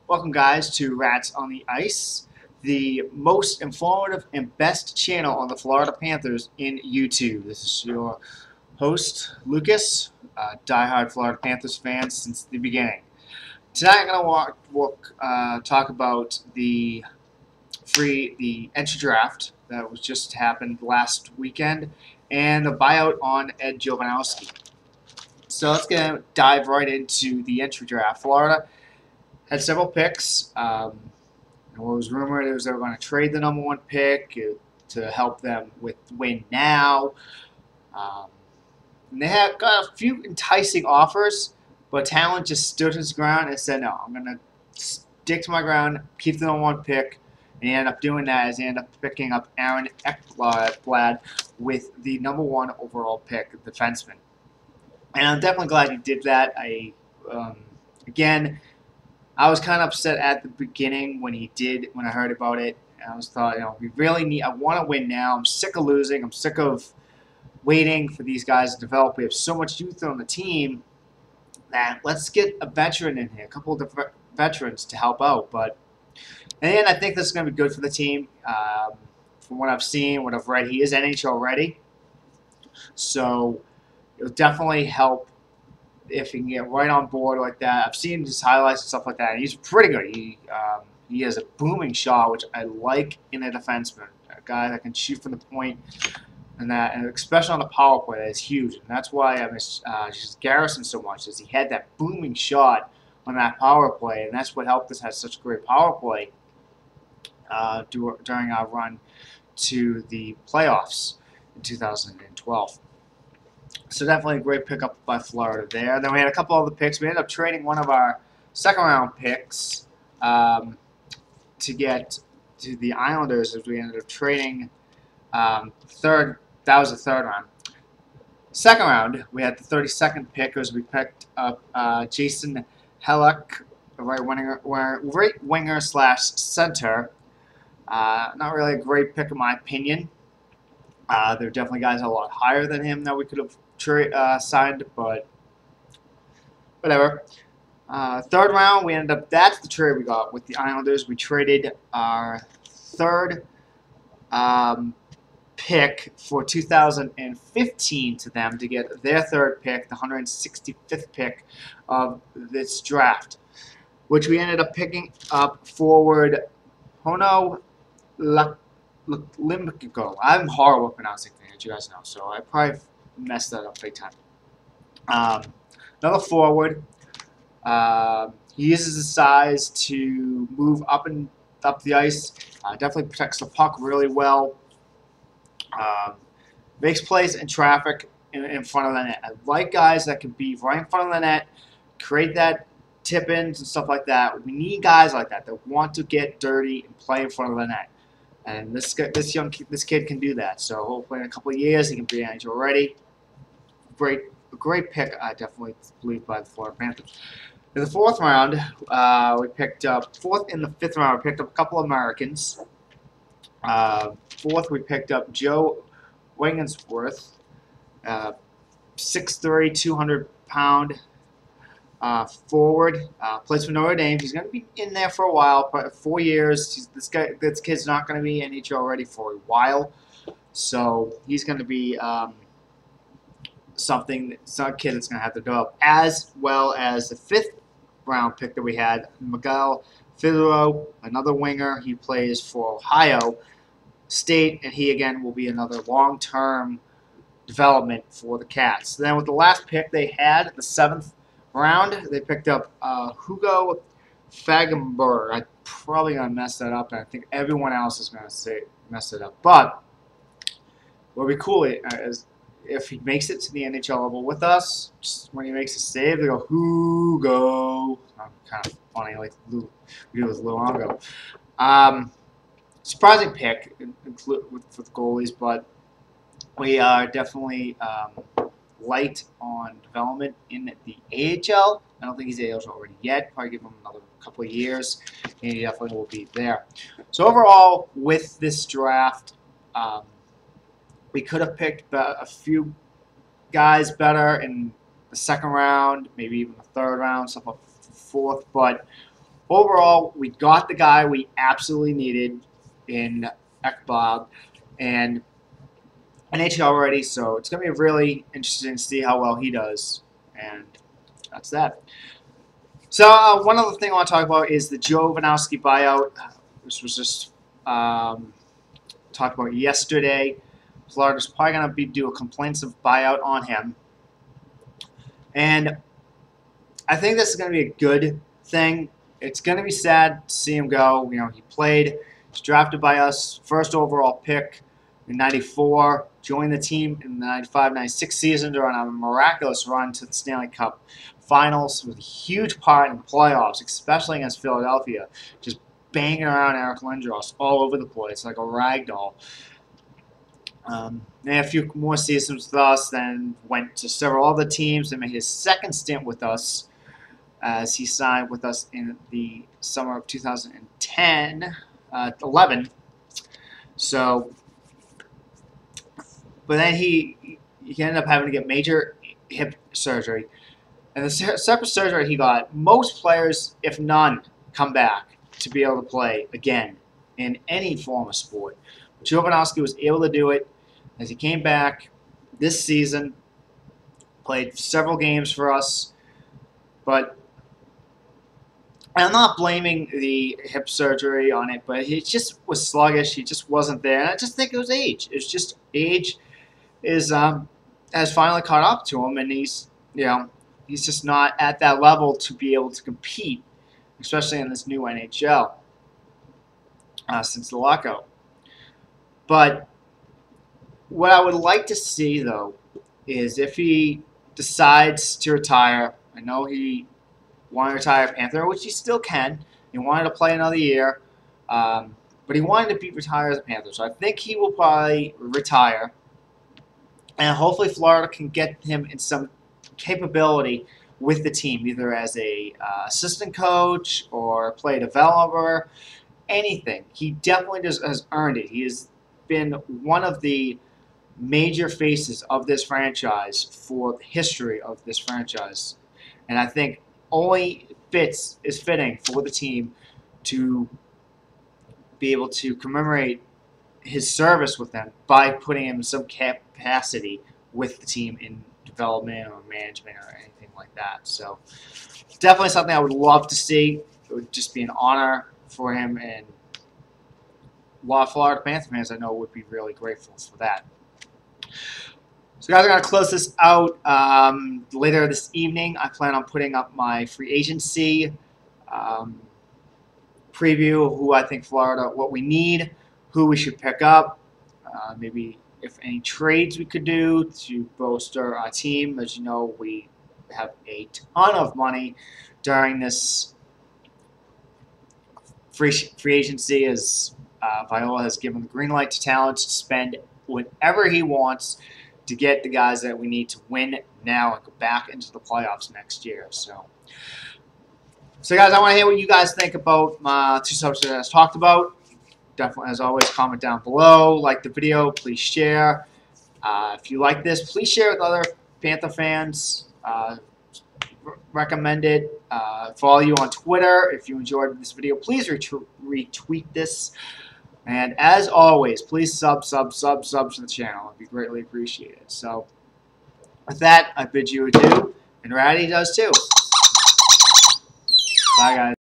Welcome, guys, to Rats on the Ice, the most informative and best channel on the Florida Panthers in YouTube. This is your host, Lucas, a diehard Florida Panthers fan since the beginning. Tonight, I'm going to talk about the entry draft that was just happened last weekend and the buyout on Ed Jovonovski. So let's dive right into the entry draft. Florida had several picks. And what was rumored is they were going to trade the number one pick to help them win now. Um, and they had got a few enticing offers, but talent just stood his ground and said, "No, I'm going to stick to my ground, keep the number one pick." And he ended up doing that as he ended up picking up Aaron Ekblad with the number one overall pick, defenseman. And I'm definitely glad he did that. Again, I was kind of upset at the beginning when I heard about it. I thought, we really need. I want to win now. I'm sick of losing. I'm sick of waiting for these guys to develop. We have so much youth on the team that let's get a veteran in here, a couple of veterans to help out. But in the end, I think this is going to be good for the team. From what I've seen, what I've read, he is NHL ready, so it'll definitely help if he can get right on board like that. I've seen his highlights and stuff like that, and he's pretty good. He has a booming shot, which I like in a defenseman, a guy that can shoot from the point, and especially on the power play, that is huge. And that's why I miss Garrison so much, is he had that booming shot on that power play, and that's what helped us have such a great power play during our run to the playoffs in 2012. So definitely a great pickup by Florida there. Then we had a couple other picks. We ended up trading one of our second-round picks to get to the Islanders, as we ended up trading third. That was the third round. Second round, we had the 32nd pick as we picked up Jason Hellick, a right winger slash center. Not really a great pick in my opinion. There are definitely guys a lot higher than him that we could have signed, but whatever. Third round, we ended up. That's the trade we got with the Islanders. We traded our third pick for 2015 to them to get their third pick, the 165th pick of this draft, which we ended up picking up forward Hono Limbico. I'm horrible at pronouncing things, as you guys know, so I probably messed that up big time. Another forward. He uses his size to move up the ice. Definitely protects the puck really well. Makes plays in traffic in front of the net. I like guys that can be right in front of the net, create that tip-ins and stuff like that. We need guys like that want to get dirty and play in front of the net. And this kid can do that. So hopefully in a couple of years he can be NHL ready. Great pick, I definitely believe, by the Florida Panthers. In the fourth round, we picked up fourth. In the fifth round, we picked up a couple of Americans. Fourth, we picked up Joe Wingensworth, 6'3", 200-pound forward. Plays for Notre Dame. He's going to be in there for a while, 4 years. This kid's not going to be NHL ready for a while, so he's going to be some kid that's going to have to develop, as well as the fifth round pick that we had, Miguel Figueroa, another winger. He plays for Ohio State, and he again will be another long-term development for the Cats. Then with the last pick they had, the seventh round, they picked up Hugo Fagenberg. I'm probably going to mess that up, and I think everyone else is going to mess it up. But what would be cool is if he makes it to the NHL level with us, just when he makes a save, they go, Hugo. Kind of funny, like we did with Luongo. Surprising pick for the goalies, but we are definitely light on development in the AHL. I don't think he's AHL already yet. Probably give him another couple of years, and he definitely will be there. So overall, with this draft, we could have picked a few guys better in the second round, maybe even the third round, some up the fourth. But overall, we got the guy we absolutely needed in Ekblad and NHL already, so it's going to be really interesting to see how well he does. And that's that. So one other thing I want to talk about is the Jovonovski buyout. This was just talked about yesterday. Florida's probably going to do a complainsive buyout on him. And I think this is going to be a good thing. It's going to be sad to see him go. You know, he played, he's drafted by us, first overall pick in '94, joined the team in the '95-'96 season during a miraculous run to the Stanley Cup Finals with a huge part in the playoffs, especially against Philadelphia, just banging around Eric Lindros all over the place like a rag doll. And a few more seasons with us, then went to several other teams and made his second stint with us as he signed with us in the summer of 2011. So, but then he ended up having to get major hip surgery. And the separate surgery he got, most players, if none, come back to be able to play again in any form of sport. But Jovonovski was able to do it as he came back this season, played several games for us. But I'm not blaming the hip surgery on it, but he just was sluggish. He just wasn't there. And I just think it was age. It's just age has finally caught up to him, and he's just not at that level to be able to compete, especially in this new NHL since the lockout. But what I would like to see, though, is if he decides to retire. I know he wanted to retire Panther, which he still can. He wanted to play another year, but he wanted to retire as a Panther. So I think he will probably retire, and hopefully Florida can get him in some capability with the team, either as a assistant coach or play developer, anything. He definitely has earned it. He has been one of the major faces of this franchise for the history of this franchise, and I think only is fitting for the team to be able to commemorate his service with them by putting him in some capacity with the team in development or management or anything like that. So definitely something I would love to see. It would just be an honor for him, and a lot of Florida Panther fans I know would be really grateful for that. So guys, I'm going to close this out later this evening. I plan on putting up my free agency preview of who I think Florida, what we need, who we should pick up, maybe if any trades we could do to bolster our team. As you know, we have a ton of money during this free agency, as Viola has given the green light to talent to spend whatever he wants to get the guys that we need to win now and go back into the playoffs next year. So guys, I want to hear what you guys think about my two subjects that I talked about. Definitely, as always, comment down below. Like the video. Please share. If you like this, please share with other Panther fans. Recommend it. Follow you on Twitter. If you enjoyed this video, please retweet this. And as always, please sub to the channel. It would be greatly appreciated. So with that, I bid you adieu. And Ratty does too. Bye, guys.